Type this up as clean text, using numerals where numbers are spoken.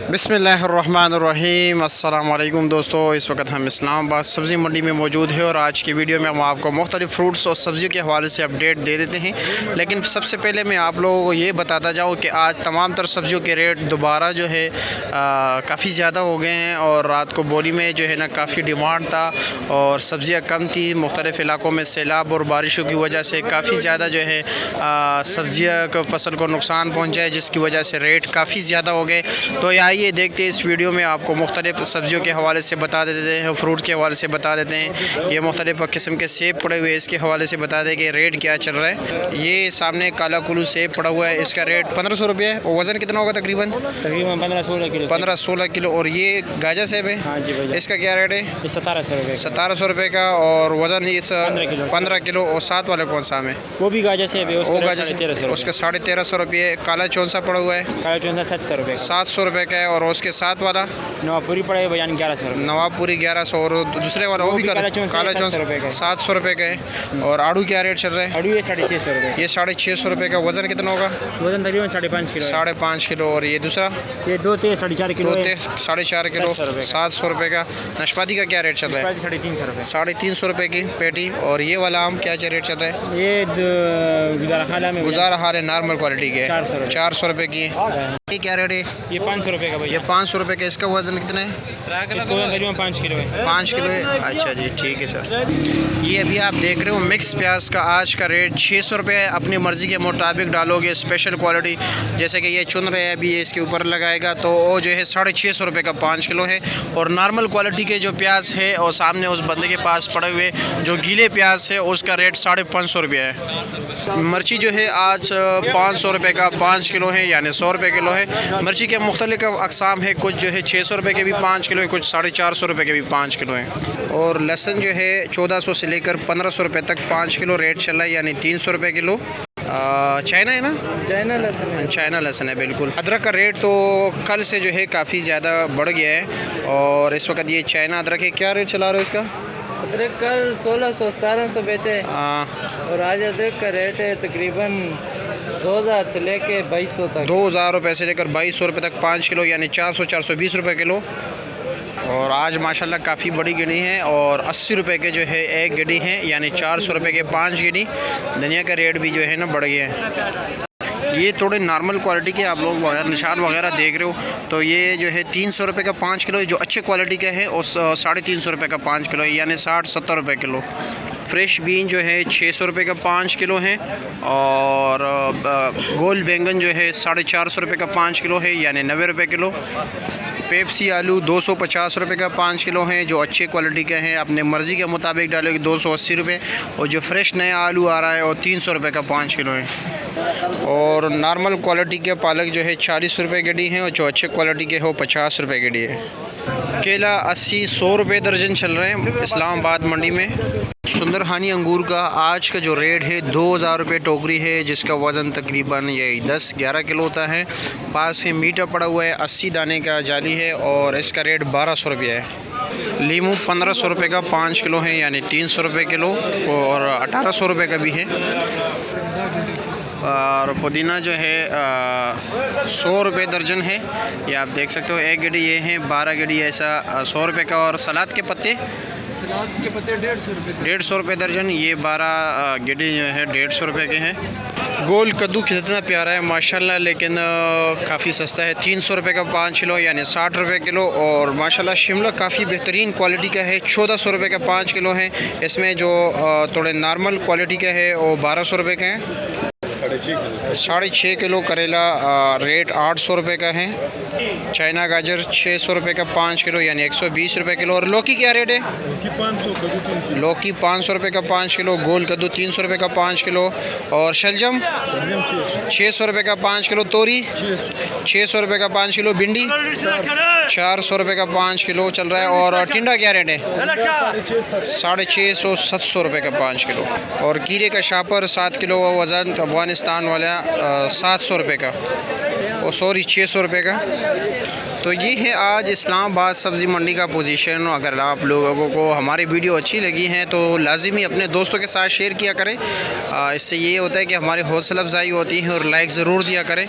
बिस्मिल्लाहिर्रहमानिर्रहीम। अस्सलाम वालेकुम दोस्तों, इस वक्त हम इस्लामाबाद सब्ज़ी मंडी में मौजूद है और आज की वीडियो में हम आपको मुख्तलिफ़ फ्रूट्स और सब्ज़ियों के हवाले से अपडेट दे देते हैं। लेकिन सबसे पहले मैं आप लोगों को ये बताता जाऊँ कि आज तमाम तर सब्ज़ियों के रेट दोबारा जो है काफ़ी ज़्यादा हो गए हैं और रात को बोली में जो है ना काफ़ी डिमांड था और सब्ज़ियाँ कम थी। मुख्तलिफ़ इलाकों में सैलाब और बारिशों की वजह से काफ़ी ज़्यादा जो है सब्ज़ियाँ को फसल को नुकसान पहुँचा है, जिसकी वजह से रेट काफ़ी ज़्यादा हो गए। तो आइए देखते हैं इस वीडियो में आपको मुख्तलिफ़ सब्ज़ियों के हवाले से बता देते हैं, फ्रूट के हवाले से बता देते हैं। ये मुख्तलिफ़ किस्म के सेब पड़े हुए हैं, इसके हवाले से बता दें कि रेट क्या चल रहा है। ये सामने काला कुल्लू सेब पड़ा हुआ है, इसका रेट 1500 रुपये है। और वज़न कितना होगा तकरीबन 15-16 किलो। 15-16 किलो। और ये गाजर सेब है, हाँ जी, इसका क्या रेट है? 1700 रुपये। 1700 रुपये का। और वज़न इस 15 किलो। और साथ वाले कौन सा है? वो भी गाजर सेब है, वो गाजर सेब, उसका 1350 रुपये। काला चौन सा पड़ा हुआ है, काला चौंसा 700 रुपये। 700 रुपये का है। और उसके साथ वाला नवाबपुरी पड़ा है बयान 1100 रुपये। नवाबपुरी 1100। और दूसरे वाला वो भी काला चौंसा 700 रुपये का है। और आड़ू क्या रेट चल रहा है? आड़ू ये 650 रुपये। ये 650 रुपये का। वज़न कितना होगा? वजन तकरीबन 5.5 किलो। 5.5 किलो। और ये दूसरा ये 2-4 किलो। 4.5 किलो 700 रुपये का। नाशपाती का क्या रेट चल रहा है? 350 रुपये। 350 रुपये की पेटी। और ये वाला आम क्या रेट चल रहा है? ये गुजारा हाल है, नॉर्मल क्वालिटी के 400 रुपये की। ये क्या रेट है? ये 500 रुपये का भैया। ये 500 रुपये का। इसका वज़न कितना है? इसका वजन तकरीबन 5 किलो है। 5 किलो है। अच्छा जी, ठीक है सर। ये अभी आप देख रहे हो मिक्स प्याज का आज का रेट 600 रुपये है। अपनी मर्ज़ी के मुताबिक डालोगे, स्पेशल क्वालिटी जैसे कि ये चुन रहे हैं अभी, ये इसके ऊपर लगाएगा तो वो जो है 650 रुपये का 5 किलो है। और नॉर्मल क्वालिटी के जो प्याज है और सामने उस बंदे के पास पड़े हुए जो गीले प्याज है उसका रेट 550 रुपये है। मिर्ची जो है आज 500 रुपये का 5 किलो है, यानी 100 रुपये किलो है। मिर्ची के मुख्तलिफ अक़साम है, कुछ जो है 600 रुपये के भी 5 किलो है, कुछ 450 रुपये के भी 5 किलो है। और लहसुन जो है 1400 से लेकर 1500 रुपये तक 5 किलो रेट चल रहा है, यानी 300 रुपये किलो। चाइना है ना? चाइना लहसुन है बिल्कुल। अदरक का रेट तो कल से जो है काफ़ी ज़्यादा बढ़ गया है और इस वक्त ये चाइना अदरक है। क्या रेट चला रहे हो इसका? अदरक कल 1600-1700 बेचे और आज अदरक का रेट है तकरीबन 2000 से लेके 2200 तक। 2000 रुपये से लेकर 2200 रुपये तक 5 किलो, यानी 400-420 रुपये किलो। और आज माशाल्लाह काफ़ी बड़ी गिनी है और 80 रुपये के जो है एक गिनी है, यानी 400 रुपये के 5 गिनी। धनिया का रेट भी जो है ना बढ़ गया है। ये थोड़े नॉर्मल क्वालिटी के आप लोग वगैरह निशान वगैरह देख रहे हो तो ये जो है 300 रुपये का 5 किलो जो अच्छे क्वालिटी का है और 350 रुपये का 5 किलो है, यानी 60-70 रुपये किलो। फ्रेश बीन जो है 600 रुपये का 5 किलो है। और गोल बैंगन जो है 450 रुपये का 5 किलो है, यानी 90 रुपये किलो। पेप्सी आलू 250 रुपये का 5 किलो हैं, जो अच्छे क्वालिटी के हैं। अपने मर्ज़ी के मुताबिक डालोगे 280 रुपये। और जो फ्रेश नया आलू आ रहा है वो 300 रुपये का 5 किलो है। और नॉर्मल क्वालिटी के पालक जो है 40 रुपये गड्डी है और जो अच्छे क्वालिटी के हो 50 रुपये गड्डी है। केला 80-100 रुपये दर्जन चल रहे हैं इस्लामाबाद मंडी में। सुंदरहानी अंगूर का आज का जो रेट है 2000 रुपये टोकरी है, जिसका वज़न तकरीबन ये 10-11 किलो होता है। पास में मीठा पड़ा हुआ है, 80 दाने का जाली है और इसका रेट 1200 रुपये है। लीमू 1500 रुपये का 5 किलो है, यानी 300 रुपये किलो। और 1800 रुपये का भी है। और पुदीना जो है 100 रुपये दर्जन है, ये आप देख सकते हो। एक गड्डी ये है, 12 गड्डी ऐसा 100 रुपये का। और सलाद के पत्ते 150 रुपये दर्जन, ये 12 गड्डी जो है 150 रुपये के हैं। गोल कद्दू कितना प्यारा है माशाल्लाह, लेकिन काफ़ी सस्ता है। 300 रुपये का 5 किलो, यानी 60 रुपये किलो। और माशाल्लाह शिमला काफ़ी बेहतरीन क्वालिटी का है, 1400 रुपये का 5 किलो है। इसमें जो थोड़े नॉर्मल क्वालिटी का है वो 1200 रुपये का है। 6.5 किलो करेला रेट 800 रुपये का है। चाइना गाजर 600 रुपये का 5 किलो, यानी 120 रुपये किलो। और लौकी क्या रेट है? लौकी 500 रुपये का 5 किलो। गोल कद्दू 300 रुपये का 5 किलो। और शलजम 600 रुपये का 5 किलो। तोरी 600 रुपये का 5 किलो। भिंडी 400 रुपये का 5 किलो चल रहा है। और टिंडा क्या रेट है? 650-700 रुपये का 5 किलो। और कीड़े का शापर 7 किलो वज़न अफ़गानिस्तान वाला 700 रुपये का, और सॉरी 600 रुपये का। तो ये है आज इस्लामाबाद सब्ज़ी मंडी का पोजीशन। अगर आप लोगों को हमारी वीडियो अच्छी लगी है तो लाजिमी अपने दोस्तों के साथ शेयर किया करें। इससे ये होता है कि हमारी हौसला अफजाई होती है, और लाइक ज़रूर दिया करें।